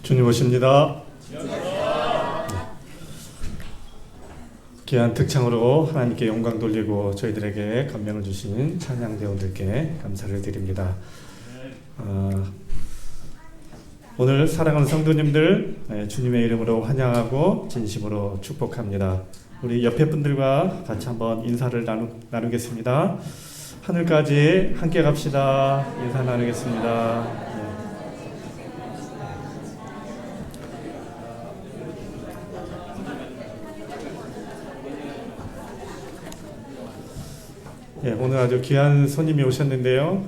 주님 오십니다. 귀한 특창으로 하나님께 영광 돌리고 저희들에게 감명을 주신 찬양대원들께 감사를 드립니다. 오늘 사랑하는 성도님들 주님의 이름으로 환영하고 진심으로 축복합니다. 우리 옆에 분들과 같이 한번 인사를 나누겠습니다. 하늘까지 함께 갑시다. 인사 나누겠습니다. 오늘 아주 귀한 손님이 오셨는데요.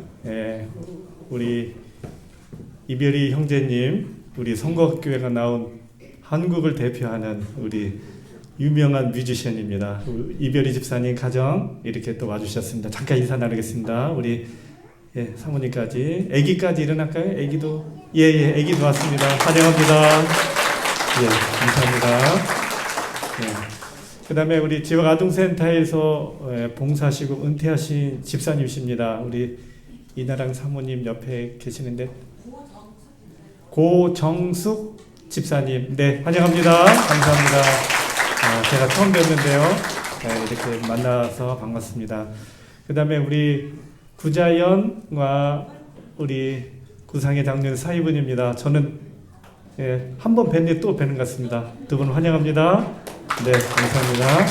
우리 이별이 형제님, 우리 성곽교회가 나온 한국을 대표하는 우리 유명한 뮤지션입니다. 이별이 집사님 가정 이렇게 또 와주셨습니다. 잠깐 인사 나누겠습니다. 우리 사모님까지, 아기까지 일어날까요? 아기도 아기도 왔습니다. 환영합니다. 감사합니다. 그 다음에 우리 지역아동센터에서 봉사하시고 은퇴하신 집사님이십니다. 우리 이나랑 사모님 옆에 계시는데 고정숙 집사님, 환영합니다. 감사합니다. 제가 처음 뵀는데요. 이렇게 만나서 반갑습니다. 그 다음에 우리 구자연과 우리 구상의 장년 사이분입니다. 저는 한 번 뵀는데 또 뵈는 것 같습니다. 두 분 환영합니다. 감사합니다.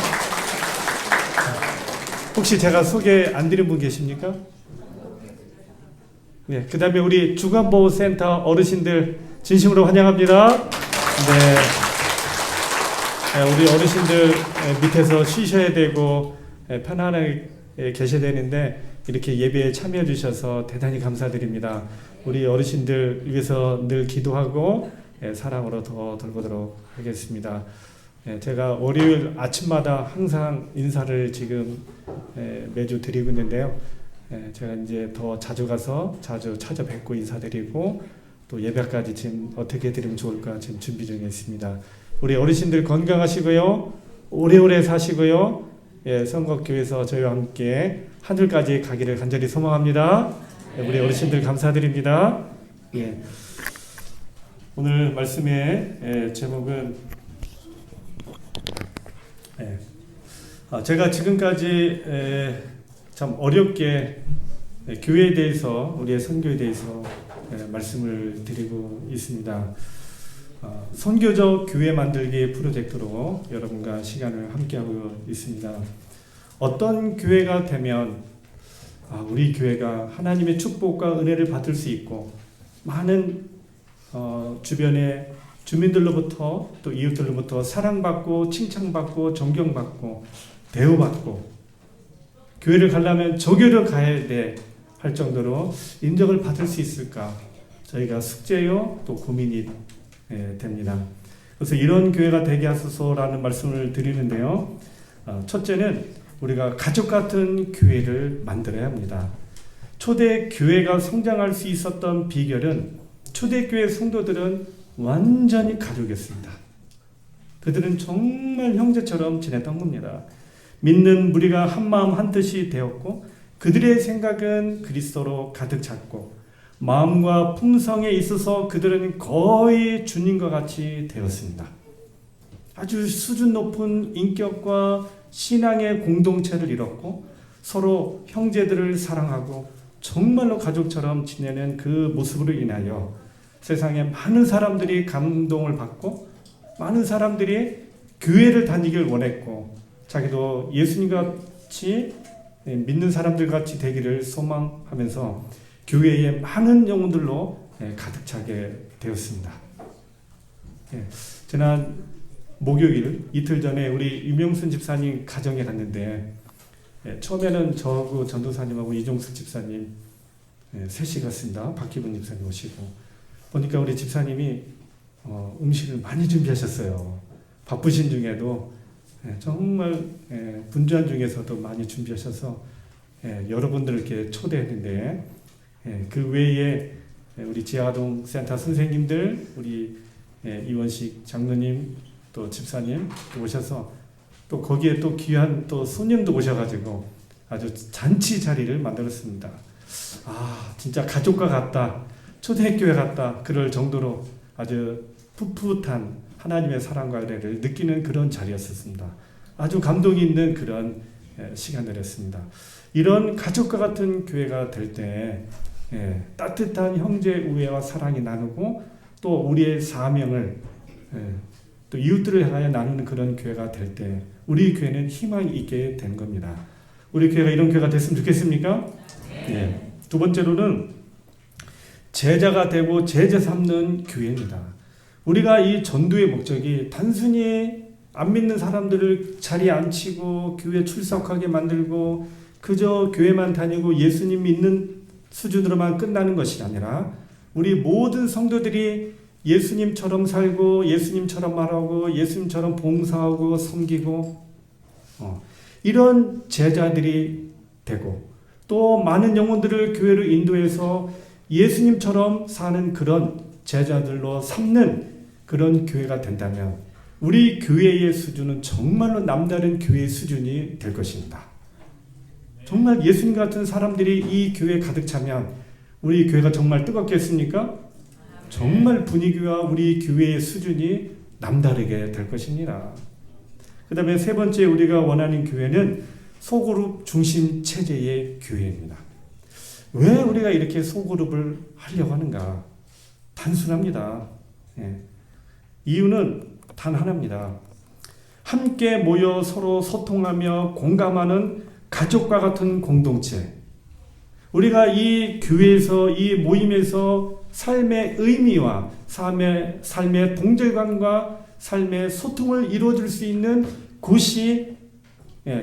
혹시 제가 소개 안 드린 분 계십니까? 그 다음에 우리 주간보호센터 어르신들 진심으로 환영합니다. 우리 어르신들 밑에서 쉬셔야 되고 편안하게 계셔야 되는데 이렇게 예배에 참여해 주셔서 대단히 감사드립니다. 우리 어르신들 위해서 늘 기도하고 사랑으로 더 돌보도록 하겠습니다. 제가 월요일 아침마다 항상 인사를 지금 매주 드리고 있는데요. 제가 이제 더 자주 가서 자주 찾아뵙고 인사드리고 또 예배까지 지금 어떻게 드리면 좋을까 지금 준비 중에 있습니다. 우리 어르신들 건강하시고요. 오래오래 사시고요. 성곽교회에서 저희와 함께 하늘까지 가기를 간절히 소망합니다. 우리 어르신들 감사드립니다. 오늘 말씀의 제목은 제가 지금까지 참 어렵게 교회에 대해서, 우리의 선교에 대해서 말씀을 드리고 있습니다. 선교적 교회 만들기 프로젝트로 여러분과 시간을 함께하고 있습니다. 어떤 교회가 되면 우리 교회가 하나님의 축복과 은혜를 받을 수 있고 많은 주변의 주민들로부터 또 이웃들로부터 사랑받고 칭찬받고 존경받고 대우받고 교회를 가려면 저 교회를 가야 돼 할 정도로 인정을 받을 수 있을까, 저희가 숙제요 또 고민이 됩니다. 그래서 이런 교회가 되게 하소서라는 말씀을 드리는데요. 첫째는 우리가 가족 같은 교회를 만들어야 합니다. 초대 교회가 성장할 수 있었던 비결은 초대교회 성도들은 완전히 가족이었습니다. 그들은 정말 형제처럼 지냈던 겁니다. 믿는 무리가 한마음 한뜻이 되었고 그들의 생각은 그리스도로 가득 찼고 마음과 품성에 있어서 그들은 거의 주님과 같이 되었습니다. 아주 수준 높은 인격과 신앙의 공동체를 이뤘고 서로 형제들을 사랑하고 정말로 가족처럼 지내는 그 모습으로 인하여 세상에 많은 사람들이 감동을 받고 많은 사람들이 교회를 다니길 원했고 자기도 예수님 같이 믿는 사람들 같이 되기를 소망하면서 교회에 많은 영혼들로 가득 차게 되었습니다. 지난 목요일 이틀 전에 우리 유명순 집사님 가정에 갔는데 처음에는 저하고 전도사님하고 이종숙 집사님 셋이 갔습니다. 박기분 집사님 오시고 보니까 우리 집사님이 음식을 많이 준비하셨어요. 바쁘신 중에도 정말 분주한 중에서도 많이 준비하셔서 여러분들을 이렇게 초대했는데 그 외에 우리 지하동 센터 선생님들, 우리 이원식 장로님, 또 집사님 또 오셔서 또 거기에 또 귀한 또 손님도 오셔가지고 아주 잔치 자리를 만들었습니다. 진짜 가족과 같다, 초대교회 같다 그럴 정도로 아주 풋풋한 하나님의 사랑과 은혜를 느끼는 그런 자리였었습니다. 아주 감동이 있는 그런 시간들이었습니다. 이런 가족과 같은 교회가 될 때 따뜻한 형제 우애와 사랑이 나누고 또 우리의 사명을 또 이웃들을 향하여 나누는 그런 교회가 될 때 우리 교회는 희망이 있게 된 겁니다. 우리 교회가 이런 교회가 됐으면 좋겠습니까? 네. 두 번째로는 제자가 되고 제자 삼는 교회입니다. 우리가 이 전도의 목적이 단순히 안 믿는 사람들을 자리에 앉히고 교회 출석하게 만들고 그저 교회만 다니고 예수님 믿는 수준으로만 끝나는 것이 아니라 우리 모든 성도들이 예수님처럼 살고 예수님처럼 말하고 예수님처럼 봉사하고 섬기고 이런 제자들이 되고 또 많은 영혼들을 교회로 인도해서 예수님처럼 사는 그런 제자들로 삼는 그런 교회가 된다면 우리 교회의 수준은 정말로 남다른 교회의 수준이 될 것입니다. 정말 예수님 같은 사람들이 이 교회에 가득 차면 우리 교회가 정말 뜨겁겠습니까? 정말 분위기와 우리 교회의 수준이 남다르게 될 것입니다. 그 다음에 세 번째 우리가 원하는 교회는 소그룹 중심 체제의 교회입니다. 왜 우리가 이렇게 소그룹을 하려고 하는가? 단순합니다. 이유는 단 하나입니다. 함께 모여 서로 소통하며 공감하는 가족과 같은 공동체. 우리가 이 교회에서 이 모임에서 삶의 의미와 삶의 동질감과 삶의 소통을 이루어줄 수 있는 곳이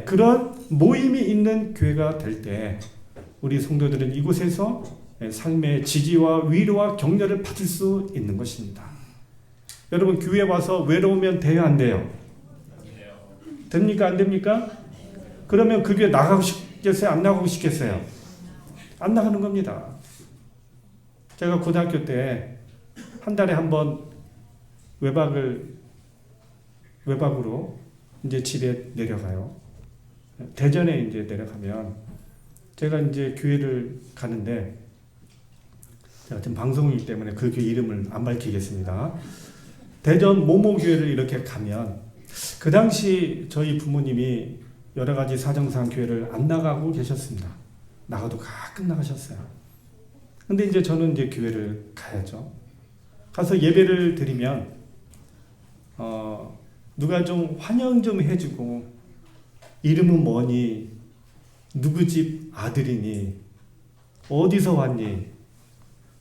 그런 모임이 있는 교회가 될 때 우리 성도들은 이곳에서 삶의 지지와 위로와 격려를 받을 수 있는 것입니다. 여러분 교회 와서 외로우면 돼요 안 돼요? 됩니까 안 됩니까? 그러면 그 교회 나가고 싶겠어요 안 나가고 싶겠어요? 안 나가는 겁니다. 제가 고등학교 때 한 달에 한 번 외박으로 이제 집에 내려가요. 대전에 이제 내려가면 제가 이제 교회를 가는데 제가 지금 방송이기 때문에 그 교회 이름을 안 밝히겠습니다. 대전 모모 교회를 이렇게 가면 그 당시 저희 부모님이 여러 가지 사정상 교회를 안 나가고 계셨습니다. 나가도 가끔 나가셨어요. 근데 이제 저는 이제 교회를 가야죠. 가서 예배를 드리면 누가 좀 환영 좀 해주고 이름은 뭐니? 누구 집 아들이니? 어디서 왔니?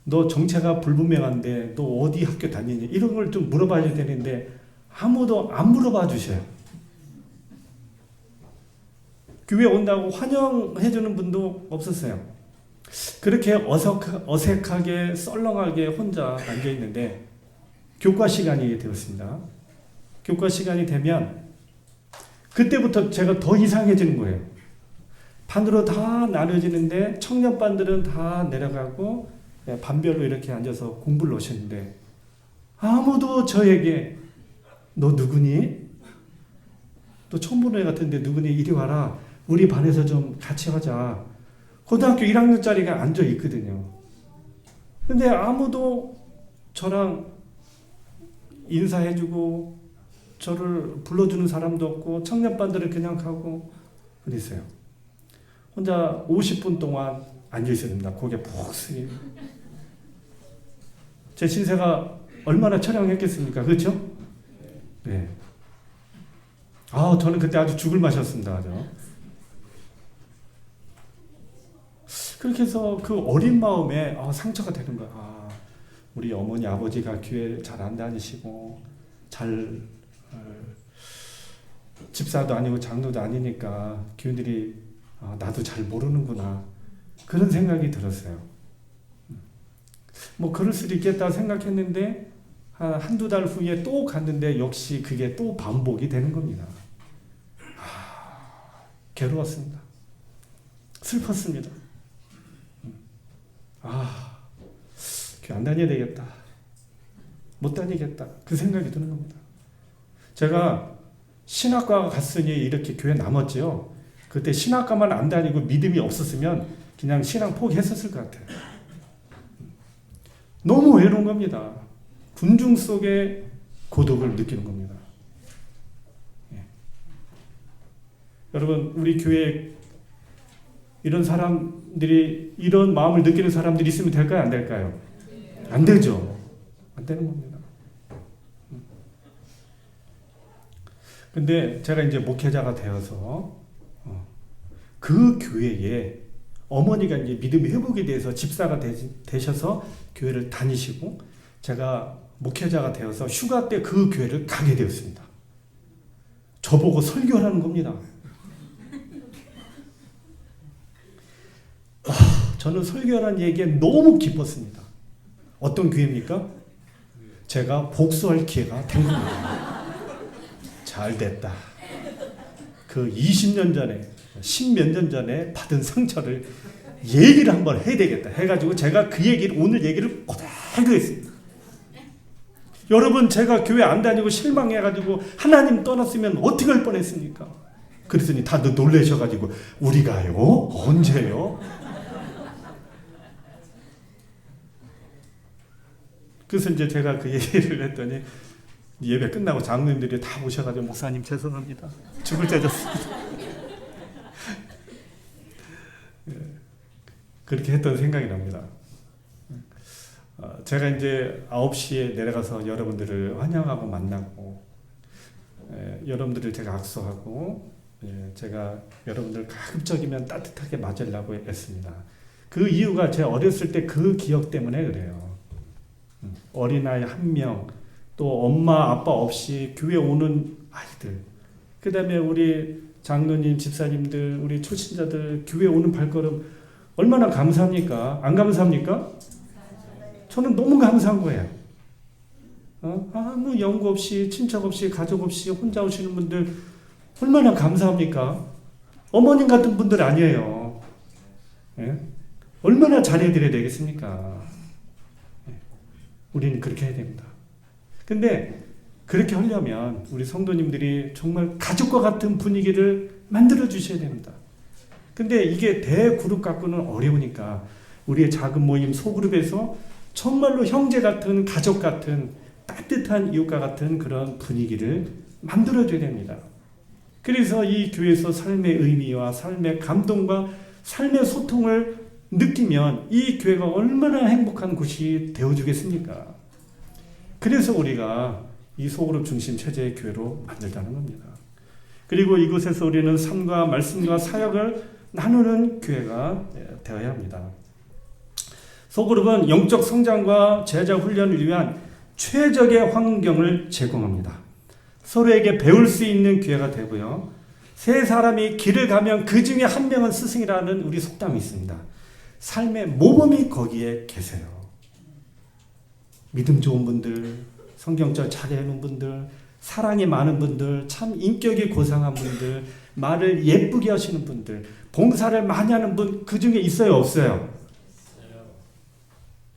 너 정체가 불분명한데 너 어디 학교 다니니? 이런 걸 좀 물어봐야 되는데 아무도 안 물어봐 주셔요. 교회 온다고 환영해주는 분도 없었어요. 그렇게 어색하게 썰렁하게 혼자 앉아있는데 교과 시간이 되었습니다. 교과 시간이 되면 그때부터 제가 더 이상해지는 거예요. 반으로 다 나눠지는데 청년반들은 다 내려가고 반별로 이렇게 앉아서 공부를 놓으셨는데 아무도 저에게 너 누구니? 또 처음 보는 애 같은데 누구니? 이리 와라. 우리 반에서 좀 같이 하자. 고등학교 1학년짜리가 앉아 있거든요. 근데 아무도 저랑 인사해주고 저를 불러주는 사람도 없고 청년반들은 그냥 가고 그랬어요. 혼자 50분 동안 앉아 있었습니다. 고개 푹 숙이고. 제 신세가 얼마나 처량했겠습니까? 그렇죠? 네. 저는 그때 아주 죽을 맛이었습니다. 그렇게 해서 그 어린 마음에 상처가 되는 거야. 우리 어머니 아버지가 교회 잘 안 다니시고 잘 집사도 아니고 장로도 아니니까 교인들이 나도 잘 모르는구나 그런 생각이 들었어요. 뭐 그럴 수도 있겠다 생각했는데 한두 달 후에 또 갔는데 역시 그게 또 반복이 되는 겁니다. 괴로웠습니다. 슬펐습니다. 교회 안 다녀야 되겠다. 못 다니겠다. 그 생각이 드는 겁니다. 제가 신학과 갔으니 이렇게 교회 남았지요. 그때 신학과만 안 다니고 믿음이 없었으면 그냥 신앙 포기했었을 것 같아요. 너무 외로운 겁니다. 군중 속에 고독을 느끼는 겁니다. 예. 여러분, 우리 교회에 이런 사람들이, 이런 마음을 느끼는 사람들이 있으면 될까요? 안 될까요? 안 되죠. 안 되는 겁니다. 근데 제가 이제 목회자가 되어서 그 교회에 어머니가 이제 믿음의 회복에 대해서 집사가 되셔서 교회를 다니시고, 제가 목회자가 되어서 휴가 때 그 교회를 가게 되었습니다. 저보고 설교하는 겁니다. 저는 설교하는 얘기에 너무 기뻤습니다. 어떤 교회입니까? 제가 복수할 기회가 된 겁니다. 잘 됐다. 그 20년 전에, 10몇 년 전에 받은 상처를 얘기를 한번 해야 되겠다 해가지고 제가 그 얘기를, 오늘 얘기를 그대로 했습니다. 여러분, 제가 교회 안 다니고 실망해가지고 하나님 떠났으면 어떻게 할 뻔했습니까? 그랬더니 다들 놀라셔가지고, 우리가요? 언제요? 그래서 이제 제가 그 얘기를 했더니 예배 끝나고 장로님들이 다 오셔가지고, 목사님 죄송합니다. 죽을 째졌습니다. 그렇게 했던 생각이 납니다. 제가 이제 9시에 내려가서 여러분들을 환영하고 만나고, 여러분들을 제가 악수하고, 제가 여러분들 가급적이면 따뜻하게 맞으려고 했습니다. 그 이유가 제 어렸을 때 그 기억 때문에 그래요. 어린아이 1명, 또 엄마 아빠 없이 교회 오는 아이들, 그 다음에 우리 장로님, 집사님들, 우리 초신자들 교회 오는 발걸음 얼마나 감사합니까? 안 감사합니까? 저는 너무 감사한 거예요. 아무 연고 없이, 친척 없이, 가족 없이 혼자 오시는 분들 얼마나 감사합니까? 어머님 같은 분들 아니에요. 예? 얼마나 잘해드려야 되겠습니까? 예. 우리는 그렇게 해야 됩니다. 근데 그렇게 하려면 우리 성도님들이 정말 가족과 같은 분위기를 만들어 주셔야 됩니다. 근데 이게 대그룹 갖고는 어려우니까 우리의 작은 모임 소그룹에서 정말로 형제 같은, 가족 같은, 따뜻한 이웃과 같은 그런 분위기를 만들어줘야 됩니다. 그래서 이 교회에서 삶의 의미와 삶의 감동과 삶의 소통을 느끼면 이 교회가 얼마나 행복한 곳이 되어주겠습니까? 그래서 우리가 이 소그룹 중심 체제의 교회로 만들자는 겁니다. 그리고 이곳에서 우리는 삶과 말씀과 사역을 나누는 교회가 되어야 합니다. 소그룹은 영적 성장과 제자 훈련을 위한 최적의 환경을 제공합니다. 서로에게 배울 수 있는 기회가 되고요. 세 사람이 길을 가면 그 중에 한 명은 스승이라는 우리 속담이 있습니다. 삶의 모범이 거기에 계세요. 믿음 좋은 분들, 성경적 잘해놓은 분들, 사랑이 많은 분들, 참 인격이 고상한 분들, 말을 예쁘게 하시는 분들, 봉사를 많이 하는 분 그 중에 있어요, 없어요?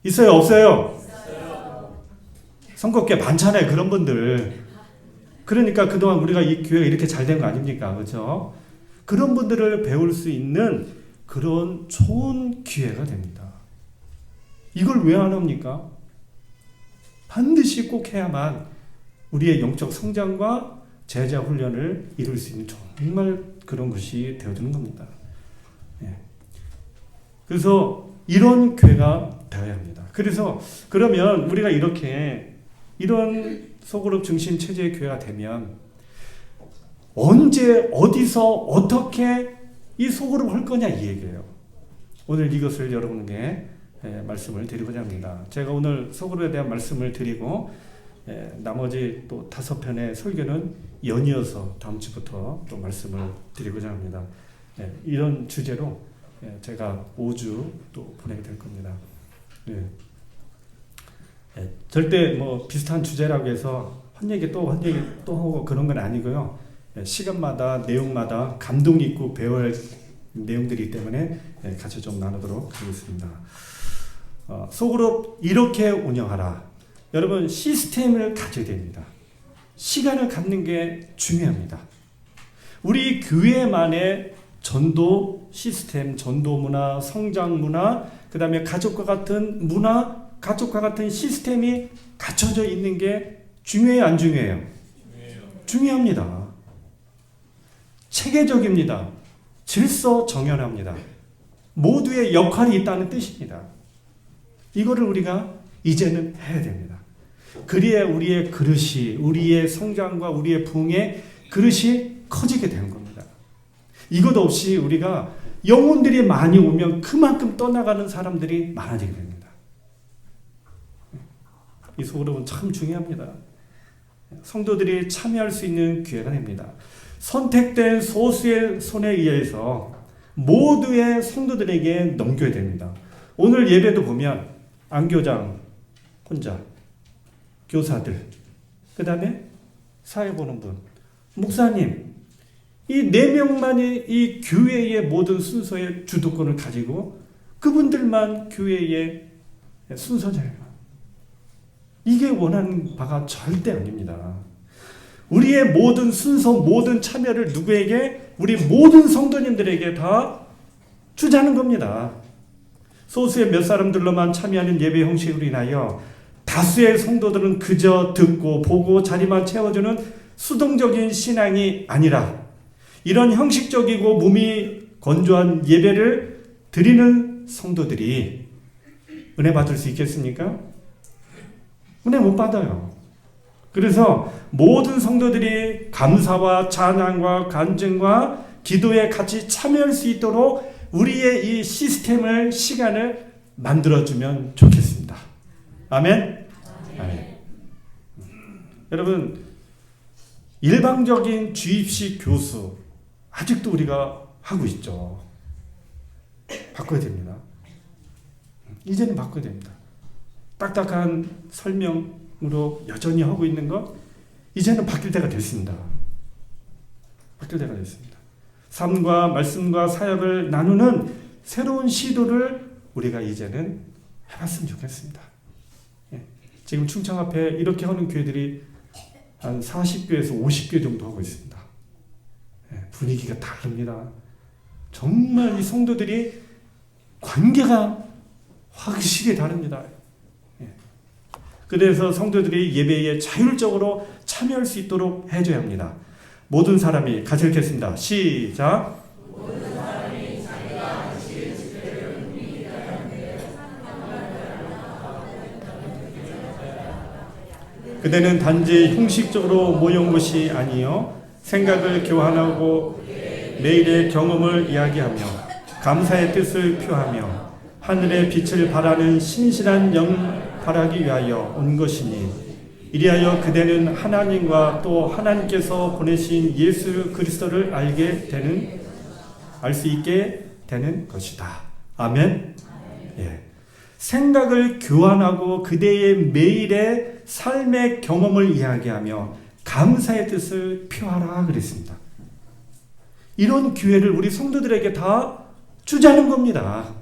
있어요, 없어요? 선곡계 많잖아요, 그런 분들. 그러니까 그동안 우리가 이 교회가 이렇게 잘 된 거 아닙니까? 그렇죠? 그런 분들을 배울 수 있는 그런 좋은 기회가 됩니다. 이걸 왜 안 합니까? 반드시 꼭 해야만 우리의 영적 성장과 제자 훈련을 이룰 수 있는 정말 그런 것이 되어주는 겁니다. 예. 그래서 이런 교회가 되어야 합니다. 그래서 그러면 우리가 이렇게 이런 소그룹 중심 체제의 교회가 되면 언제 어디서 어떻게 이 소그룹을 할 거냐 이 얘기예요. 오늘 이것을 여러분에게 말씀을 드리고자 합니다. 제가 오늘 소그룹에 대한 말씀을 드리고 나머지 또 5편의 설교는 연이어서 다음 주부터 또 말씀을 드리고자 합니다. 이런 주제로 제가 5주 또 보내게 될 겁니다. 절대 뭐 비슷한 주제라고 해서 한 얘기 또 하고 그런 건 아니고요. 시간마다 내용마다 감동 있고 배워야 할 내용들이기 때문에 같이 좀 나누도록 하겠습니다. 소그룹 이렇게 운영하라. 여러분 시스템을 가져야 됩니다. 시간을 갖는 게 중요합니다. 우리 교회만의 전도 시스템, 전도 문화, 성장 문화, 그 다음에 가족과 같은 문화, 가족과 같은 시스템이 갖춰져 있는 게 중요해요, 안 중요해요? 중요합니다. 체계적입니다. 질서정연합니다. 모두의 역할이 있다는 뜻입니다. 이거를 우리가 이제는 해야 됩니다. 그래야 우리의 그릇이, 우리의 성장과 우리의 부흥의 그릇이 커지게 되는 겁니다. 이것 없이 우리가 영혼들이 많이 오면 그만큼 떠나가는 사람들이 많아지게 됩니다. 이 소그룹은 참 중요합니다. 성도들이 참여할 수 있는 기회가 됩니다. 선택된 소수의 손에 의해서 모두의 성도들에게 넘겨야 됩니다. 오늘 예배도 보면 안교장 혼자, 교사들, 그 다음에 사회 보는 분, 목사님, 이 4명만이 이 교회의 모든 순서의 주도권을 가지고 그분들만 교회의 순서자예요. 이게 원하는 바가 절대 아닙니다. 우리의 모든 순서, 모든 참여를 누구에게? 우리 모든 성도님들에게 다 주자는 겁니다. 소수의 몇 사람들로만 참여하는 예배 형식으로 인하여 다수의 성도들은 그저 듣고 보고 자리만 채워주는 수동적인 신앙이 아니라 이런 형식적이고 몸이 건조한 예배를 드리는 성도들이 은혜 받을 수 있겠습니까? 은혜 못 받아요. 그래서 모든 성도들이 감사와 찬양과 간증과 기도에 같이 참여할 수 있도록 우리의 이 시스템을, 시간을 만들어주면 좋겠습니다. 아멘? 아멘. 여러분, 일방적인 주입식 교수 아직도 우리가 하고 있죠. 바꿔야 됩니다. 이제는 바꿔야 됩니다. 딱딱한 설명으로 여전히 하고 있는 것, 이제는 바뀔 때가 됐습니다. 바뀔 때가 됐습니다. 삶과 말씀과 사역을 나누는 새로운 시도를 우리가 이제는 해봤으면 좋겠습니다. 지금 충청 앞에 이렇게 하는 교회들이 한 40교에서 50교 정도 하고 있습니다. 분위기가 다릅니다. 정말 이 성도들이 관계가 확실히 다릅니다. 그래서 성도들이 예배에 자율적으로 참여할 수 있도록 해줘야 합니다. 모든 사람이 같이 읽겠습니다. 시작. 모든 사람이 자기가 지을 집회를 그대는 단지 형식적으로 모여온 것이 아니요 생각을 교환하고 매일의 경험을 이야기하며 감사의 뜻을 표하며 하늘의 빛을 발하는 신실한 영 발하기 위하여 온 것이니 이리하여 그대는 하나님과 또 하나님께서 보내신 예수 그리스도를 알 수 있게 되는 것이다. 아멘. 예. 생각을 교환하고 그대의 매일의 삶의 경험을 이야기하며 감사의 뜻을 표하라 그랬습니다. 이런 기회를 우리 성도들에게 다 주자는 겁니다.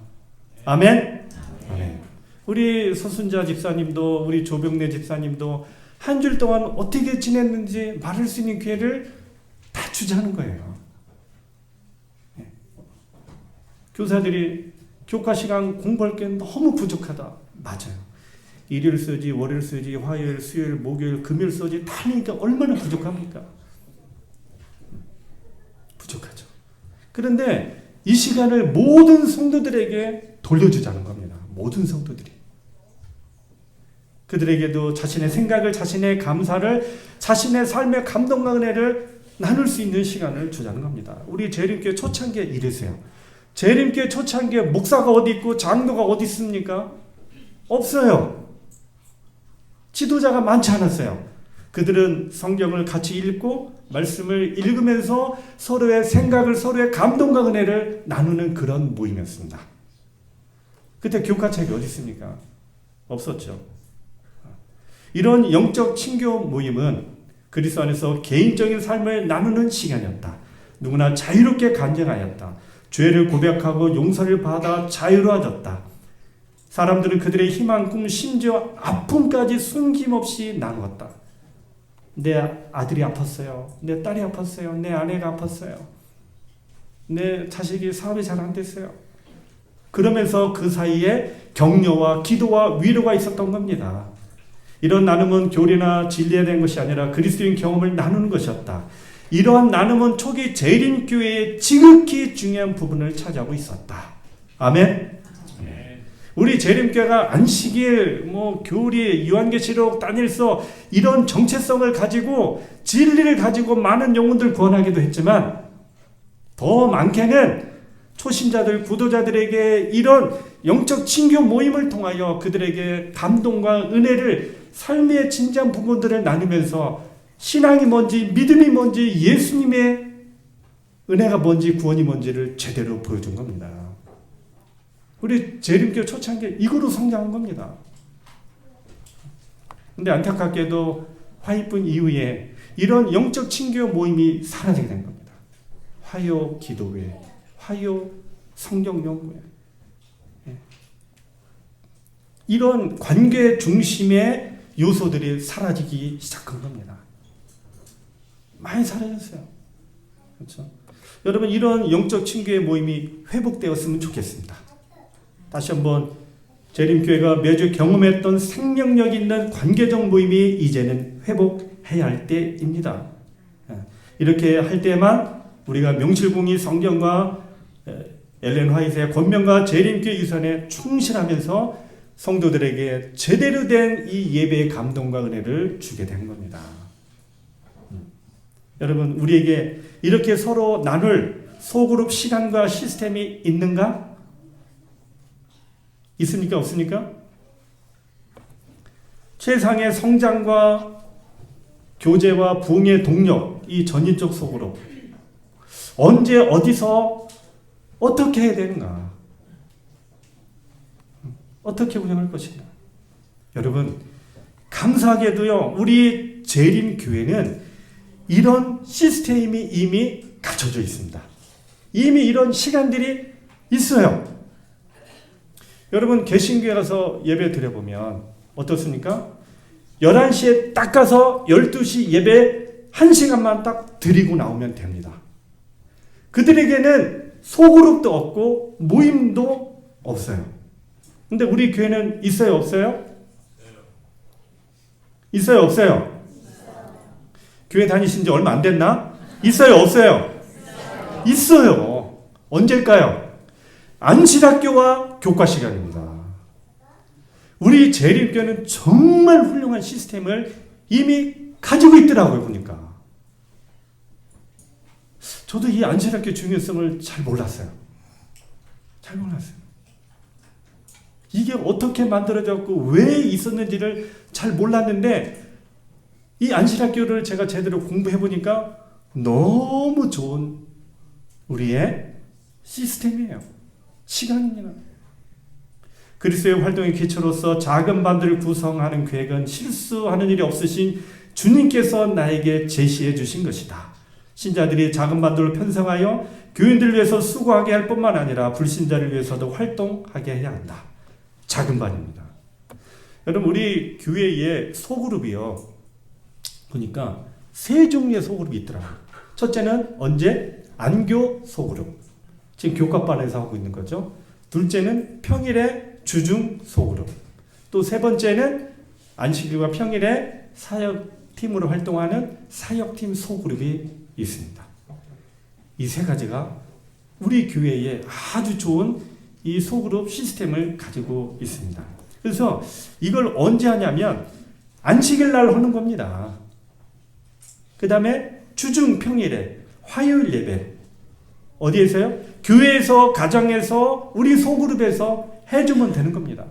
아멘. 아멘. 우리 서순자 집사님도 우리 조병래 집사님도 한 주 동안 어떻게 지냈는지 말할 수 있는 기회를 다 주자는 거예요. 네. 교사들이 교과 시간 공부할 게 너무 부족하다. 맞아요. 일요일 써지, 월요일 써지, 화요일, 수요일, 목요일, 금요일 써지 다 하니까 얼마나 부족합니까? 부족하죠. 그런데 이 시간을 모든 성도들에게 돌려주자는 겁니다. 모든 성도들이. 그들에게도 자신의 생각을, 자신의 감사를, 자신의 삶의 감동과 은혜를 나눌 수 있는 시간을 주자는 겁니다. 우리 재림교회 초창기에 이랬어요. 재림교회 초창기에 목사가 어디 있고 장로가 어디 있습니까? 없어요. 지도자가 많지 않았어요. 그들은 성경을 같이 읽고 말씀을 읽으면서 서로의 생각을, 서로의 감동과 은혜를 나누는 그런 모임이었습니다. 그때 교과책이 어디 있습니까? 없었죠. 이런 영적 친교 모임은 그리스도 안에서 개인적인 삶을 나누는 시간이었다. 누구나 자유롭게 간증하였다. 죄를 고백하고 용서를 받아 자유로워졌다. 사람들은 그들의 희망, 꿈, 심지어 아픔까지 숨김없이 나누었다. 내 아들이 아팠어요. 내 딸이 아팠어요. 내 아내가 아팠어요. 내 자식이 사업이 잘 안 됐어요. 그러면서 그 사이에 격려와 기도와 위로가 있었던 겁니다. 이런 나눔은 교리나 진리에 대한 것이 아니라 그리스도인 경험을 나누는 것이었다. 이러한 나눔은 초기 재림교회의 지극히 중요한 부분을 차지하고 있었다. 아멘. 우리 재림교회가 안식일, 교리, 요한계시록, 다니엘서 이런 정체성을 가지고 진리를 가지고 많은 영혼들 구원하기도 했지만 더 많게는 초신자들, 구도자들에게 이런 영적 친교 모임을 통하여 그들에게 감동과 은혜를 삶의 진지한 부분들을 나누면서 신앙이 뭔지, 믿음이 뭔지, 예수님의 은혜가 뭔지, 구원이 뭔지를 제대로 보여준 겁니다. 우리 재림교회 초창기 이거로 성장한 겁니다. 근데 안타깝게도 화이분 이후에 이런 영적 친교 모임이 사라지게 된 겁니다. 화요 기도회, 화요 성경 연구회. 이런 관계 중심의 요소들이 사라지기 시작한 겁니다. 많이 사라졌어요. 그렇죠? 여러분, 이런 영적 친교의 모임이 회복되었으면 좋겠습니다. 다시 한번 재림교회가 매주 경험했던 생명력 있는 관계적 모임이 이제는 회복해야 할 때입니다. 이렇게 할 때만 우리가 명실공히 성경과 엘렌 화이트의 권면과 재림교회 유산에 충실하면서 성도들에게 제대로 된 이 예배의 감동과 은혜를 주게 된 겁니다. 여러분, 우리에게 이렇게 서로 나눌 소그룹 시간과 시스템이 있는가? 있습니까? 없습니까? 최상의 성장과 교제와 부흥의 동력, 이 전인적 소그룹. 언제, 어디서, 어떻게 해야 되는가? 어떻게 운영할 것인가? 여러분, 감사하게도요, 우리 재림교회는 이런 시스템이 이미 갖춰져 있습니다. 이미 이런 시간들이 있어요. 여러분, 개신교회 가서 예배 드려보면 어떻습니까? 11시에 딱 가서 12시 예배 1시간만 딱 드리고 나오면 됩니다. 그들에게는 소그룹도 없고 모임도 없어요. 근데 우리 교회는 있어요, 없어요? 있어요, 없어요? 교회 다니신 지 얼마 안 됐나? 있어요, 없어요? 있어요. 언제일까요? 안식학교와 교과 시간입니다. 우리 재림교회는 정말 훌륭한 시스템을 이미 가지고 있더라고요, 보니까. 저도 이 안식학교 중요성을 잘 몰랐어요. 잘 몰랐어요. 이게 어떻게 만들어졌고 왜 있었는지를 잘 몰랐는데 이 안식학교를 제가 제대로 공부해 보니까 너무 좋은 우리의 시스템이에요. 시간입니다. 그리스도의 활동의 기초로서 작은 반들을 구성하는 계획은 실수하는 일이 없으신 주님께서 나에게 제시해 주신 것이다. 신자들이 작은 반들을 편성하여 교인들을 위해서 수고하게 할 뿐만 아니라 불신자를 위해서도 활동하게 해야 한다. 작은 반입니다. 여러분, 우리 교회의 소그룹이요, 보니까 세 종류의 소그룹이 있더라고요. 첫째는 언제? 안교 소그룹. 지금 교과반에서 하고 있는 거죠. 둘째는 평일에 주중 소그룹. 또 세 번째는 안식일과 평일에 사역팀으로 활동하는 사역팀 소그룹이 있습니다. 이 세 가지가 우리 교회에 아주 좋은 이 소그룹 시스템을 가지고 있습니다. 그래서 이걸 언제 하냐면 안식일 날 하는 겁니다. 그 다음에 주중 평일에 화요일 예배. 어디에서요? 교회에서, 가정에서, 우리 소그룹에서 해주면 되는 겁니다.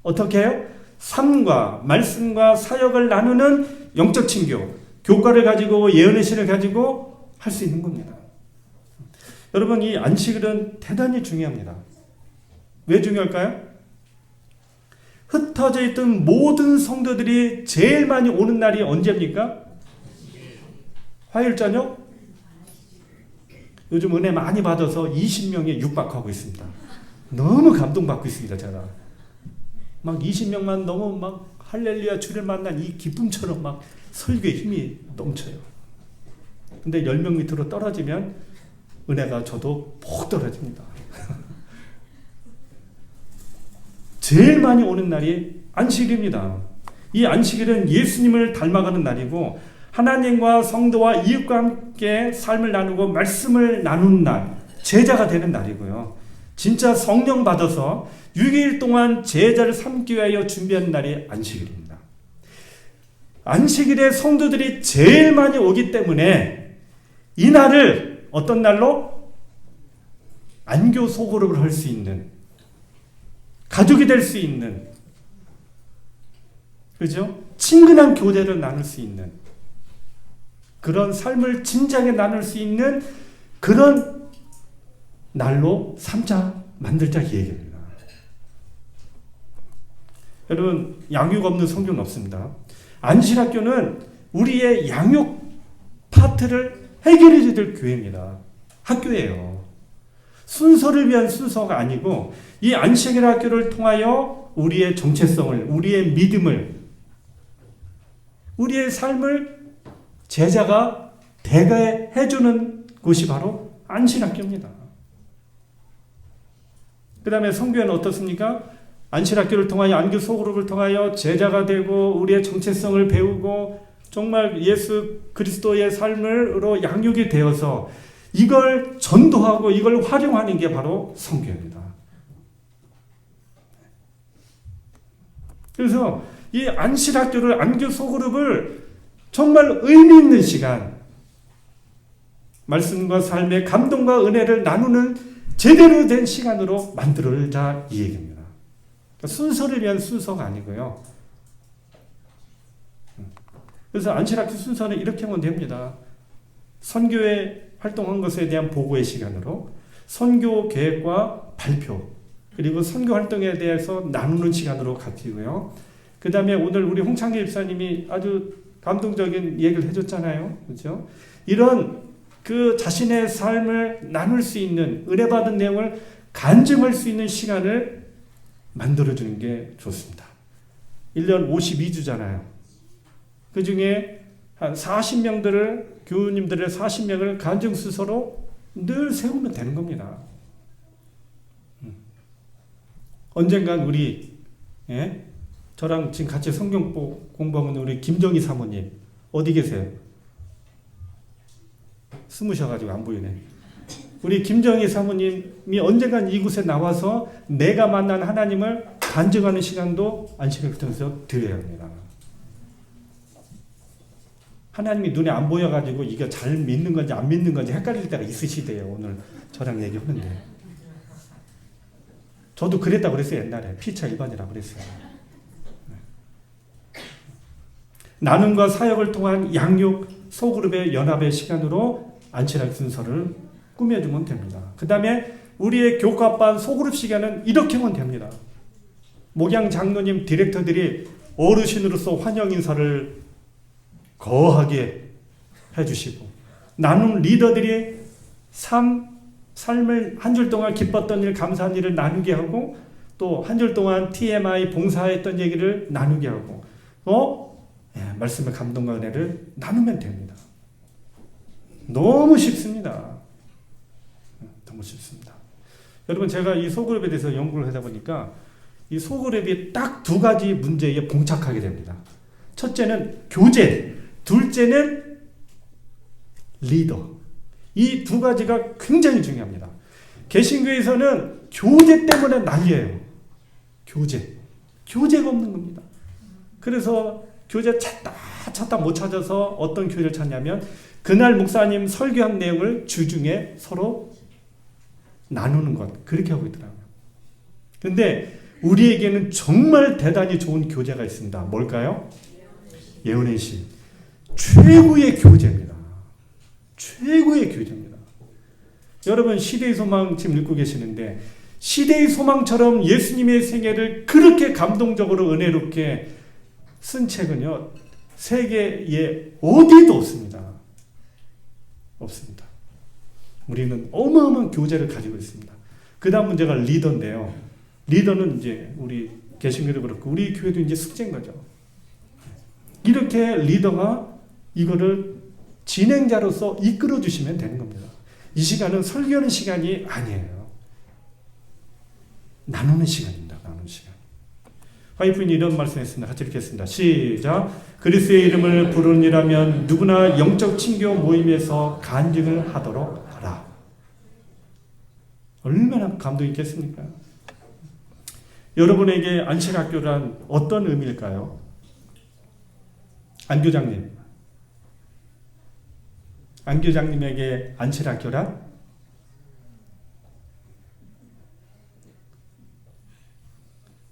어떻게 해요? 삶과 말씀과 사역을 나누는 영적 친교, 교과를 가지고 예언의 신을 가지고 할 수 있는 겁니다. 여러분, 이 안식일은 대단히 중요합니다. 왜 중요할까요? 흩어져 있던 모든 성도들이 제일 많이 오는 날이 언제입니까? 화요일 저녁? 요즘 은혜 많이 받아서 20명에 육박하고 있습니다. 너무 감동받고 있습니다, 제가. 막 20명만 너무 막 할렐루야 주를 만난 이 기쁨처럼 막 설교에 힘이 넘쳐요. 근데 10명 밑으로 떨어지면 은혜가 저도 폭 떨어집니다. 제일 많이 오는 날이 안식일입니다. 이 안식일은 예수님을 닮아가는 날이고 하나님과 성도와 이웃과 함께 삶을 나누고 말씀을 나누는 날, 제자가 되는 날이고요. 진짜 성령 받아서 6일 동안 제자를 삼기 위하여 준비하는 날이 안식일입니다. 안식일에 성도들이 제일 많이 오기 때문에 이 날을 어떤 날로? 안교 소그룹을 할 수 있는, 가족이 될 수 있는, 그죠? 친근한 교제를 나눌 수 있는, 그런 삶을 진지하게 나눌 수 있는 그런 날로 삼자, 만들자 이 얘기입니다. 여러분, 양육 없는 성경은 없습니다. 안식학교는 우리의 양육 파트를 해결해 줄 교회입니다. 학교예요. 순서를 위한 순서가 아니고 이 안식일 학교를 통하여 우리의 정체성을, 우리의 믿음을, 우리의 삶을 제자가 대가해주는 곳이 바로 안식학교입니다. 그 다음에 성교회는 어떻습니까? 안식학교를 통하여 안교 소그룹을 통하여 제자가 되고 우리의 정체성을 배우고 정말 예수 그리스도의 삶으로 양육이 되어서 이걸 전도하고 이걸 활용하는 게 바로 성교회입니다. 그래서 이 안식학교를, 안교 소그룹을 정말 의미 있는 시간, 말씀과 삶의 감동과 은혜를 나누는 제대로 된 시간으로 만들자 이 얘기입니다. 그러니까 순서를 위한 순서가 아니고요. 그래서 안식학교 순서는 이렇게 하면 됩니다. 선교회 활동한 것에 대한 보고의 시간으로 선교 계획과 발표, 그리고 선교 활동에 대해서 나누는 시간으로 갖기고요. 그 다음에 오늘 우리 홍창기 집사님이 아주 감동적인 얘기를 해줬잖아요. 그렇죠? 이런 그 자신의 삶을 나눌 수 있는, 은혜 받은 내용을 간증할 수 있는 시간을 만들어주는 게 좋습니다. 1년 52주잖아요. 그 중에 한 40명들을, 교우님들의 40명을 간증수서로 늘 세우면 되는 겁니다. 언젠간 우리, 저랑 지금 같이 성경 공부하는 우리 김정희 사모님, 어디 계세요? 숨으셔가지고 안 보이네. 우리 김정희 사모님이 언젠간 이곳에 나와서 내가 만난 하나님을 간증하는 시간도 안식을 통해서 드려야 합니다. 하나님이 눈에 안 보여가지고 이게 잘 믿는 건지 안 믿는 건지 헷갈릴 때가 있으시대요. 오늘 저랑 얘기하는데. 저도 그랬다고 그랬어요. 옛날에. 피차 일반이라고 그랬어요. 나눔과 사역을 통한 양육 소그룹의 연합의 시간으로 안식일 순서를 꾸며주면 됩니다. 그 다음에 우리의 교과반 소그룹 시간은 이렇게 하면 됩니다. 목양 장로님, 디렉터들이 어르신으로서 환영 인사를 거하게 해주시고, 나눔 리더들이 삶을 한 줄 동안 기뻤던 일, 감사한 일을 나누게 하고, 또 한 줄 동안 TMI 봉사했던 얘기를 나누게 하고, 말씀의 감동과 은혜를 나누면 됩니다. 너무 쉽습니다. 너무 쉽습니다. 여러분, 제가 이 소그룹에 대해서 연구를 하다 보니까 이 소그룹이 딱 두 가지 문제에 봉착하게 됩니다. 첫째는 교제, 둘째는 리더. 이 두 가지가 굉장히 중요합니다. 개신교에서는 교제 때문에 난리예요. 교제가 없는 겁니다. 그래서 교제 찾다 못 찾아서 어떤 교회를 찾냐면 그날 목사님 설교한 내용을 주중에 서로 나누는 것, 그렇게 하고 있더라고요. 근데 우리에게는 정말 대단히 좋은 교제가 있습니다. 뭘까요? 예언의 신. 최고의 교제입니다. 최고의 교제입니다. 여러분, 시대의 소망 지금 읽고 계시는데 시대의 소망처럼 예수님의 생애를 그렇게 감동적으로 은혜롭게 쓴 책은요, 세계에 어디도 없습니다. 없습니다. 우리는 어마어마한 교제를 가지고 있습니다. 그 다음 문제가 리더인데요. 리더는 이제 우리 개신교도 그렇고 우리 교회도 이제 숙제인 거죠. 이렇게 리더가 이거를 진행자로서 이끌어 주시면 되는 겁니다. 이 시간은 설교하는 시간이 아니에요. 나누는 시간입니다. 나누는 시간. 화이트인이 이런 말씀했습니다. 같이 읽겠습니다. 시작. 그리스도의 이름을 부르니라면 누구나 영적 친교 모임에서 간증을 하도록 하라. 얼마나 감동 있겠습니까? 여러분에게 안식학교란 어떤 의미일까요? 안교장님에게 안식학교란?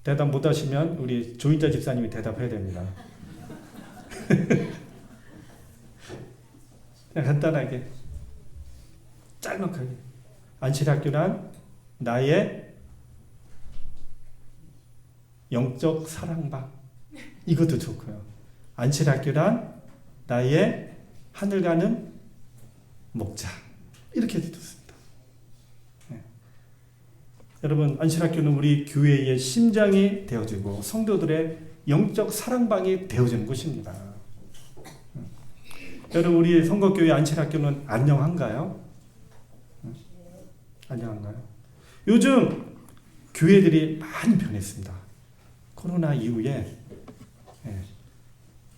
대답 못하시면 우리 조인자 집사님이 대답해야 됩니다. 그냥 간단하게 짤막하게 안식학교란 나의 영적 사랑방. 이것도 좋고요. 안식학교란 나의 하늘 가는 목자. 이렇게 좋습니다. 네. 여러분, 안식학교는 우리 교회의 심장이 되어지고 성도들의 영적 사랑방이 되어지는 곳입니다. 여러분, 우리 성곽교회 안식학교는 안녕한가요? 안녕한가요? 요즘 교회들이 많이 변했습니다. 코로나 이후에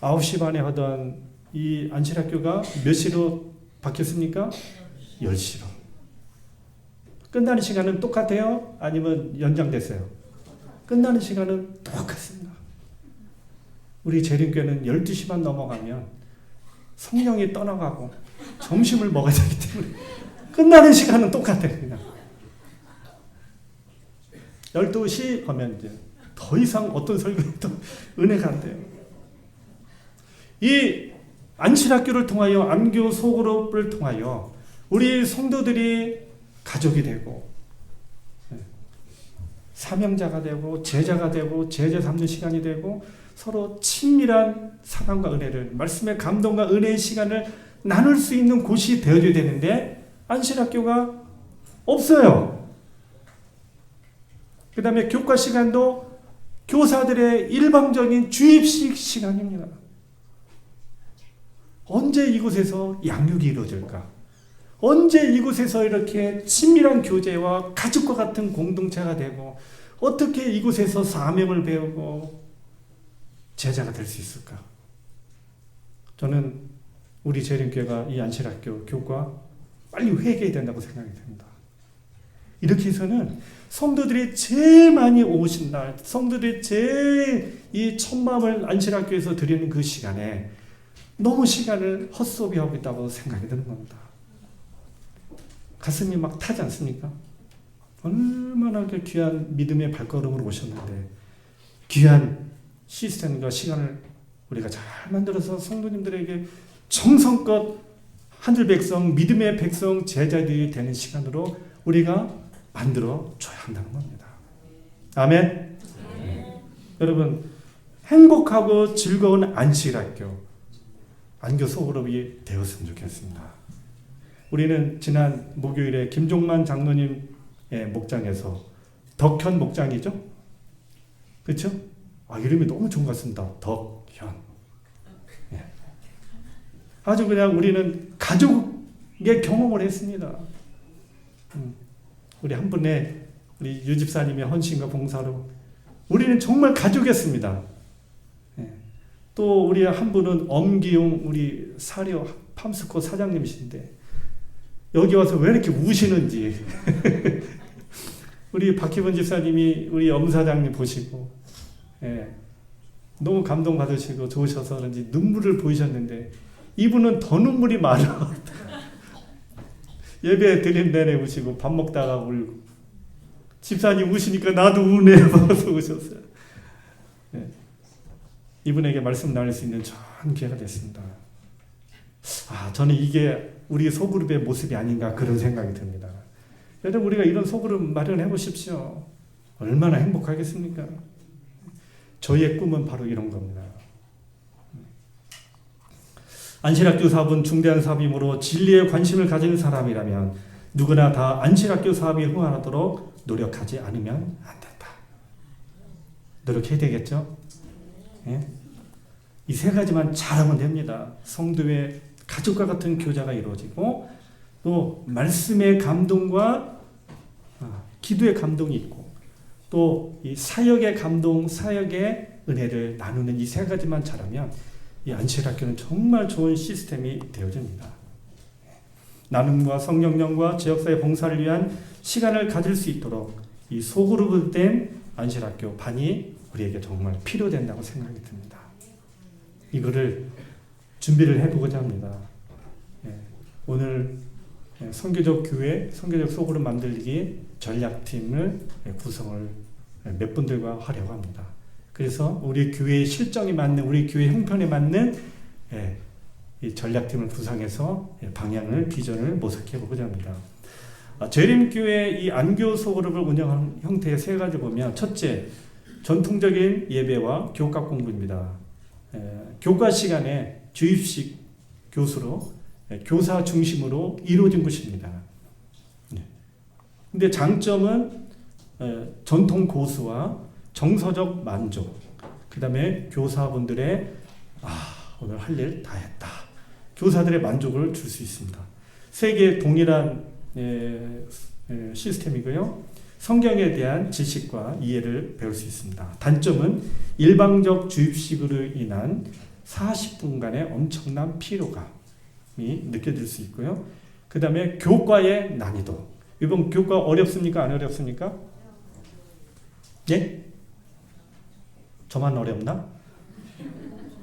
9시 반에 하던 이 안식학교가 몇 시로 바뀌었습니까? 10시로. 끝나는 시간은 똑같아요? 아니면 연장됐어요? 끝나는 시간은 똑같습니다. 우리 재림교회는 12시만 넘어가면 성령이 떠나가고 점심을 먹어야 되기 때문에 끝나는 시간은 똑같아요. 그냥 12시 하면 이제 더 이상 어떤 설교도 은혜가 안 돼요. 이 안식학교를 통하여 안교 소그룹을 통하여 우리 성도들이 가족이 되고 사명자가 되고 제자가 되고 제자 삼는 시간이 되고 서로 친밀한 사랑과 은혜를 말씀의 감동과 은혜의 시간을 나눌 수 있는 곳이 되어줘야 되는데 안식학교가 없어요. 그 다음에 교과 시간도 교사들의 일방적인 주입식 시간입니다. 언제 이곳에서 양육이 이루어질까? 언제 이곳에서 이렇게 친밀한 교제와 가족과 같은 공동체가 되고 어떻게 이곳에서 사명을 배우고 제자가 될 수 있을까? 저는 우리 재림교회가 이 안식학교 교과 빨리 회개해야 된다고 생각이 듭니다. 이렇게 해서는 성도들이 제일 많이 오신 날, 성도들이 제일 이 첫마음을 안식학교에서 드리는 그 시간에 너무 시간을 헛소비하고 있다고 생각이 드는 겁니다. 가슴이 막 타지 않습니까? 얼마나 귀한 믿음의 발걸음으로 오셨는데 귀한 시스템과 시간을 우리가 잘 만들어서 성도님들에게 정성껏 하늘 백성, 믿음의 백성, 제자들이 되는 시간으로 우리가 만들어 줘야 한다는 겁니다. 아멘. 여러분, 행복하고 즐거운 안식학교, 안교 소그룹이 되었으면 좋겠습니다. 우리는 지난 목요일에 김종만 장로님의 목장에서 덕현 목장이죠? 그렇죠? 이름이 너무 좋은 것 같습니다. 덕현. 예. 아주 그냥 우리는 가족의 경험을 했습니다. 우리 한 분의 우리 유 집사님의 헌신과 봉사로 우리는 정말 가족이었습니다. 예. 또 우리 한 분은 엄기용 우리 사료 팜스코 사장님이신데 여기 와서 왜 이렇게 우시는지 우리 박희번 집사님이 우리 엄 사장님 보시고 너무 감동받으시고 좋으셔서 그런지 눈물을 보이셨는데 이분은 더 눈물이 많아. 예배 드림 내내 우시고 밥 먹다가 울고 집사님 우시니까 나도 우네 봐서 우셨어요. 이분에게 말씀 나눌 수 있는 좋은 기회가 됐습니다. 저는 이게 우리 소그룹의 모습이 아닌가 그런 생각이 듭니다. 여러분 우리가 이런 소그룹 마련해 보십시오. 얼마나 행복하겠습니까? 저희의 꿈은 바로 이런 겁니다. 안식학교 사업은 중대한 사업이므로 진리에 관심을 가진 사람이라면 누구나 다 안식학교 사업에 흥하도록 노력하지 않으면 안 된다. 노력해야 되겠죠? 예? 이 세 가지만 잘하면 됩니다. 성도의 가족과 같은 교제가 이루어지고 또 말씀의 감동과 기도의 감동이 있고 또 이 사역의 감동, 사역의 은혜를 나누는 이 세 가지만 잘하면 이 안식학교는 정말 좋은 시스템이 되어집니다. 나눔과 성령령과 지역사회 봉사를 위한 시간을 가질 수 있도록 이 소그룹 된 안식학교 반이 우리에게 정말 필요된다고 생각이 듭니다. 이거를 준비를 해보고자 합니다. 오늘 선교적 교회, 선교적 소그룹 만들기 전략팀을 구성을 몇 분들과 하려고 합니다. 그래서 우리 교회의 실정에 맞는, 우리 교회 형편에 맞는 이 전략팀을 구성해서 방향을, 비전을 모색해 보고자 합니다. 재림교회 이 안교 소그룹을 운영하는 형태의 세 가지 보면, 첫째, 전통적인 예배와 교과 공부입니다. 교과 시간에 주입식 교수로 교사 중심으로 이루어진 것입니다. 근데 장점은 전통 고수와 정서적 만족, 그 다음에 교사분들의 오늘 할 일 다 했다, 교사들의 만족을 줄 수 있습니다. 세계 동일한 시스템이고요. 성경에 대한 지식과 이해를 배울 수 있습니다. 단점은 일방적 주입식으로 인한 40분간의 엄청난 피로감이 느껴질 수 있고요. 그 다음에 교과의 난이도. 이번 교과 어렵습니까? 안 어렵습니까? 예? 저만 어렵나?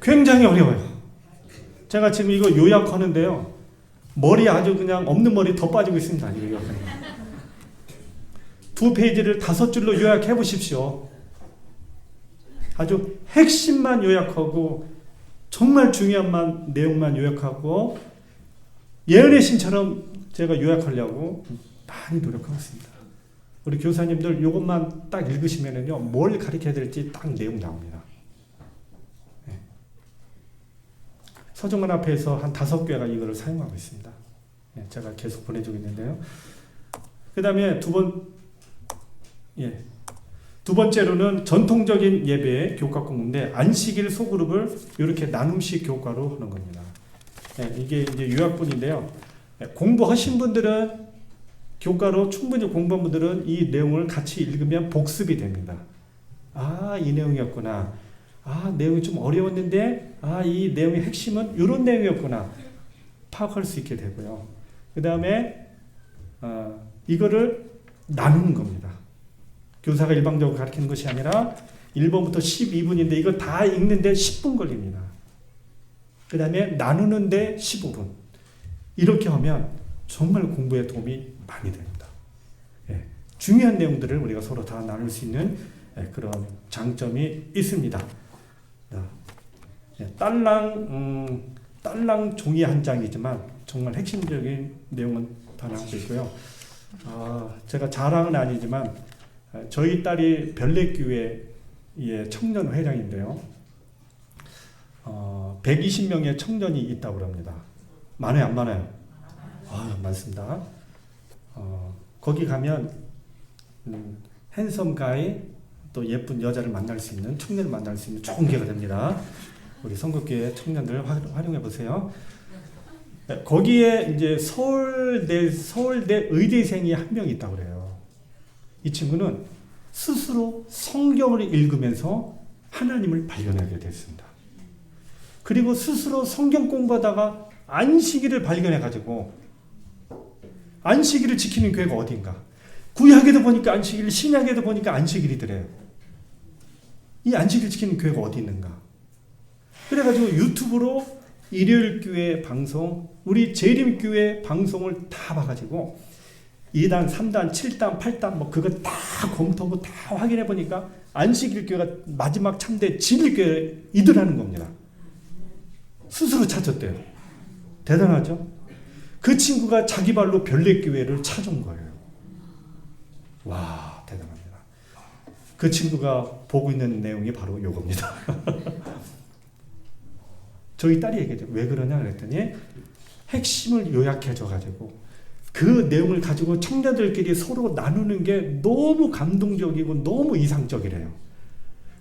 굉장히 어려워요. 제가 지금 이거 요약하는데요. 머리 아주 그냥 없는 머리 더 빠지고 있습니다. 이거 요약하는. 2페이지를 5줄로 요약해 보십시오. 아주 핵심만 요약하고 정말 중요한 내용만 요약하고 예언의 신처럼 제가 요약하려고 많이 노력하고 있습니다. 우리 교사님들 이것만 딱 읽으시면은요, 뭘 가르쳐야 될지 딱 내용 나옵니다. 네. 서정관 앞에서 한 5개가 이거를 사용하고 있습니다. 네, 제가 계속 보내주고 있는데요. 그 다음에 두 번째로는 전통적인 예배의 교과 공부인데, 안식일 소그룹을 이렇게 나눔식 교과로 하는 겁니다. 네, 이게 이제 요약본인데요. 공부하신 분들은, 교과로 충분히 공부한 분들은 이 내용을 같이 읽으면 복습이 됩니다. 이 내용이었구나. 내용이 좀 어려웠는데, 이 내용의 핵심은 이런 내용이었구나. 파악할 수 있게 되고요. 그 다음에, 이거를 나누는 겁니다. 교사가 일방적으로 가르치는 것이 아니라 1번부터 12분인데 이거 다 읽는데 10분 걸립니다. 그 다음에 나누는데 15분. 이렇게 하면 정말 공부에 도움이 많이 됩니다. 중요한 내용들을 우리가 서로 다 나눌 수 있는 그런 장점이 있습니다. 딸랑 종이 한 장이지만 정말 핵심적인 내용은 다 나오고 있고요. 제가 자랑은 아니지만 저희 딸이 별내교회의 청년 회장인데요. 120명의 청년이 있다고 합니다. 많아요, 안 많아요? 많습니다. 거기 가면 핸섬 가이, 또 예쁜 여자를 만날 수 있는, 청년을 만날 수 있는 좋은 기회가 됩니다. 우리 선긋교회 청년들 활용해 보세요. 거기에 이제 서울대 의대생이 한 명 있다고 그래요. 이 친구는 스스로 성경을 읽으면서 하나님을 발견하게 됐습니다. 그리고 스스로 성경 공부하다가 안식일을 발견해가지고 안식일을 지키는 교회가 어딘가. 구약에도 보니까 안식일, 신약에도 보니까 안식일이더래요. 이 안식일 지키는 교회가 어디 있는가. 그래가지고 유튜브로 일요일 교회 방송, 우리 재림교회 방송을 다 봐가지고 2단, 3단, 7단, 8단 그거 다 검토하고 다 확인해 보니까 안식일 교회가 마지막 참대 진리교회 이더라는 겁니다. 스스로 찾았대요. 대단하죠? 그 친구가 자기 발로 별내교회를 찾은 거예요. 와, 대단합니다. 그 친구가 보고 있는 내용이 바로 이겁니다. 저희 딸이 얘기했죠. 왜 그러냐 그랬더니 핵심을 요약해줘가지고 그 내용을 가지고 청년들끼리 서로 나누는 게 너무 감동적이고 너무 이상적이래요.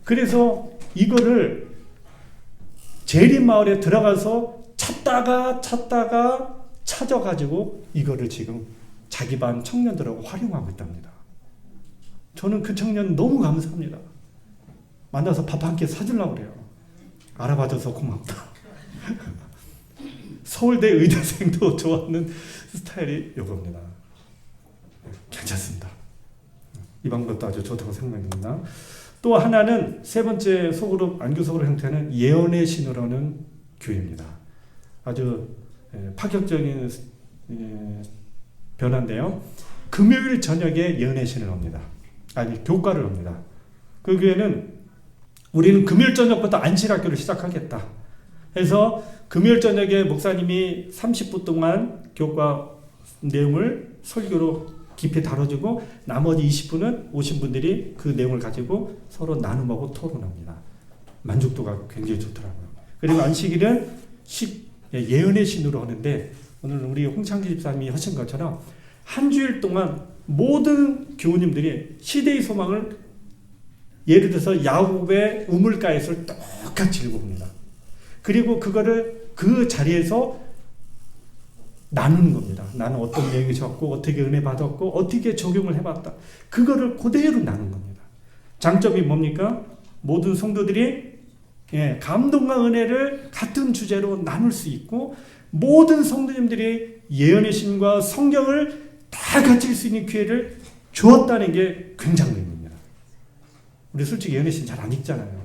그래서 이거를 재림마을에 들어가서 찾다가 찾아가지고 이거를 지금 자기 반 청년들하고 활용하고 있답니다. 저는 그 청년 너무 감사합니다. 만나서 밥 한 끼 사주려고 그래요. 알아봐줘서 고맙다. 서울대 의대생도 좋아하는 스타일이 이겁니다. 괜찮습니다. 이 방법도 아주 좋다고 생각합니다. 또 하나는 세 번째 소그룹, 안교소그룹 형태는 예언의 신으로는 교회입니다. 아주 파격적인 변화인데요. 금요일 저녁에 예언의 신을 옵니다. 아니, 교과를 옵니다. 그 교회는 우리는 금요일 저녁부터 안식학교를 시작하겠다. 그래서 금요일 저녁에 목사님이 30분 동안 교과 내용을 설교로 깊이 다뤄주고 나머지 20분은 오신 분들이 그 내용을 가지고 서로 나눔하고 토론합니다. 만족도가 굉장히 좋더라고요. 그리고 안식일은 예언의 신으로 하는데 오늘 우리 홍창기 집사님이 하신 것처럼 한 주일 동안 모든 교우님들이 시대의 소망을 예를 들어서 야곱의 우물가에서 똑같이 읽어봅니다. 그리고 그거를 그 자리에서 나누는 겁니다. 나는 어떤 내용이 좋았고 어떻게 은혜 받았고 어떻게 적용을 해봤다. 그거를 그대로 나누는 겁니다. 장점이 뭡니까? 모든 성도들이 감동과 은혜를 같은 주제로 나눌 수 있고 모든 성도님들이 예언의 신과 성경을 다 가질 수 있는 기회를 주었다는 게 굉장합니다. 우리 솔직히 예언의 신 잘 안 읽잖아요.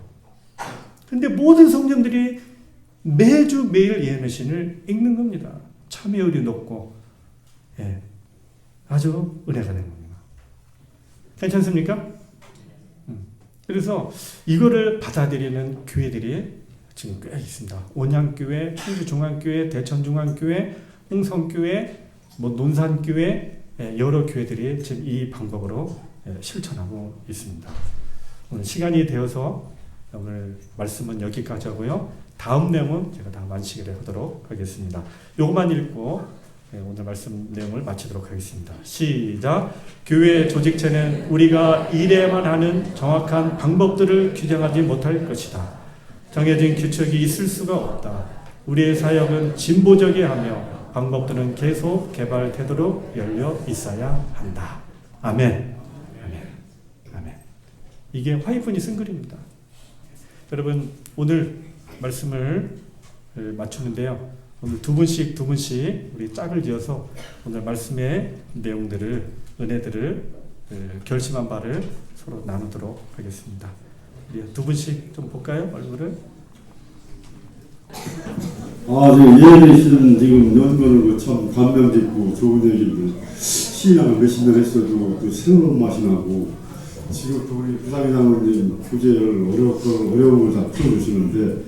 근데 모든 성도님들이 매주 매일 예언의 신을 읽는 겁니다. 참여율이 높고 아주 은혜가 되는 겁니다. 괜찮습니까? 그래서 이거를 받아들이는 교회들이 지금 꽤 있습니다. 온양교회, 충주중앙교회, 대천중앙교회, 홍성교회, 논산교회 여러 교회들이 지금 이 방법으로 실천하고 있습니다. 오늘 시간이 되어서 오늘 말씀은 여기까지 하고요. 다음 내용은 제가 다음 안식일에 하도록 하겠습니다. 요것만 읽고 오늘 말씀 내용을 마치도록 하겠습니다. 시작. 교회 조직체는 우리가 이래야만 하는 정확한 방법들을 규정하지 못할 것이다. 정해진 규칙이 있을 수가 없다. 우리의 사역은 진보적이어야 하며 방법들은 계속 개발되도록 열려 있어야 한다. 아멘. 이게 화이분이 쓴 글입니다. 여러분 오늘 말씀을 맞추는데요. 오늘 두 분씩 우리 짝을 지어서 오늘 말씀의 내용들을 은혜들을 결심한 바를 서로 나누도록 하겠습니다. 우리 두 분씩 좀 볼까요? 얼굴을. 지금 예언의 신은 지금 연구하는 거 참 감명 깊고 좋은 얘기인데 신앙을 몇십 년 했어도 또 새로운 맛이 나고 지금 또 우리 부장이장님 교재를 어려운 걸 다 풀어주시는데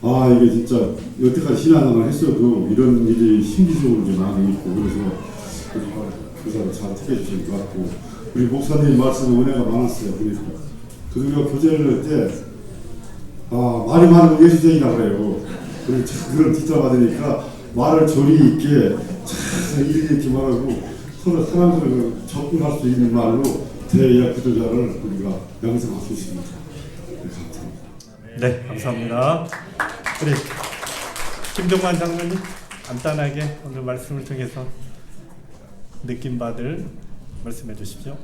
이게 진짜 여태까지 신앙을 했어도 이런 일이 신기적으로 좀 많이 있고 그래서 교사를 잘 택해주신 것 같고 우리 목사님 말씀 은혜가 많았어요. 그래서 우리가 교재를 할 때 말이 많으면 예수쟁이라고 그래요. 그걸 뒤따라받으니까 말을 조리 있게 잘 이렇게 말하고 서로 사람들을 접근할 수 있는 말로 대의학 구조자를 우리가 양성할 수 있습니다. 감사합니다. 네, 감사합니다. 우리 김종만 장로님 간단하게 오늘 말씀을 통해서 느낀 바들 말씀해 주십시오.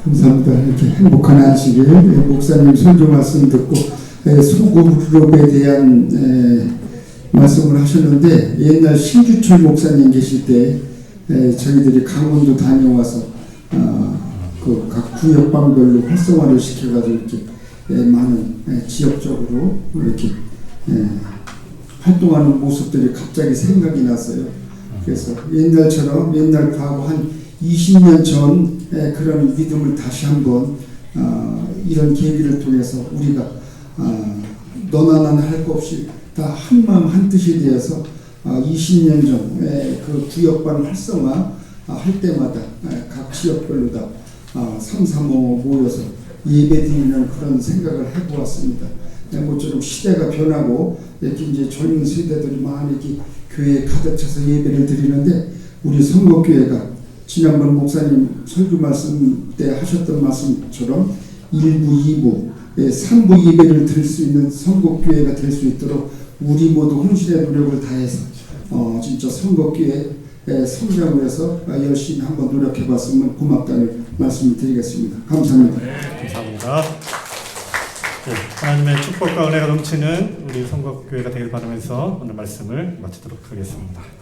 감사합니다. 이렇게 행복한 안식일 목사님 설교 말씀 듣고 소그룹에 대한 말씀을 하셨는데 옛날 신주철 목사님 계실 때 저희들이 강원도 다녀와서 그 각 구역방별로 활성화를 시켜가지고 이렇게 많은 지역적으로 이렇게 활동하는 모습들이 갑자기 생각이 났어요. 그래서 옛날처럼 옛날 과거 한 20년 전 그런 믿음을 다시 한번 이런 계기를 통해서 우리가 너나 나나 할 것 없이 다 한마음 한뜻이 되어서 20년 전 그 구역반 활성화 할 때마다 각 지역별로 다 3, 3, 5 모여서 예배드리는 그런 생각을 해보았습니다. 모쪼록 시대가 변하고 이렇게 이제 젊은 세대들이 많이 이렇게 교회에 가득 차서 예배를 드리는데 우리 선거교회가 지난번 목사님 설교 말씀 때 하셨던 말씀처럼 1부, 2부, 3부 예배를 드릴 수 있는 선거교회가 될 수 있도록 우리 모두 혼신의 노력을 다해서 진짜 선거기에 성장을 해서 열심히 한번 노력해봤으면 고맙다는 말씀을 드리겠습니다. 감사합니다. 감사합니다. 네, 하나님의 축복과 은혜가 넘치는 우리 성곽교회가 되길 바라면서 오늘 말씀을 마치도록 하겠습니다.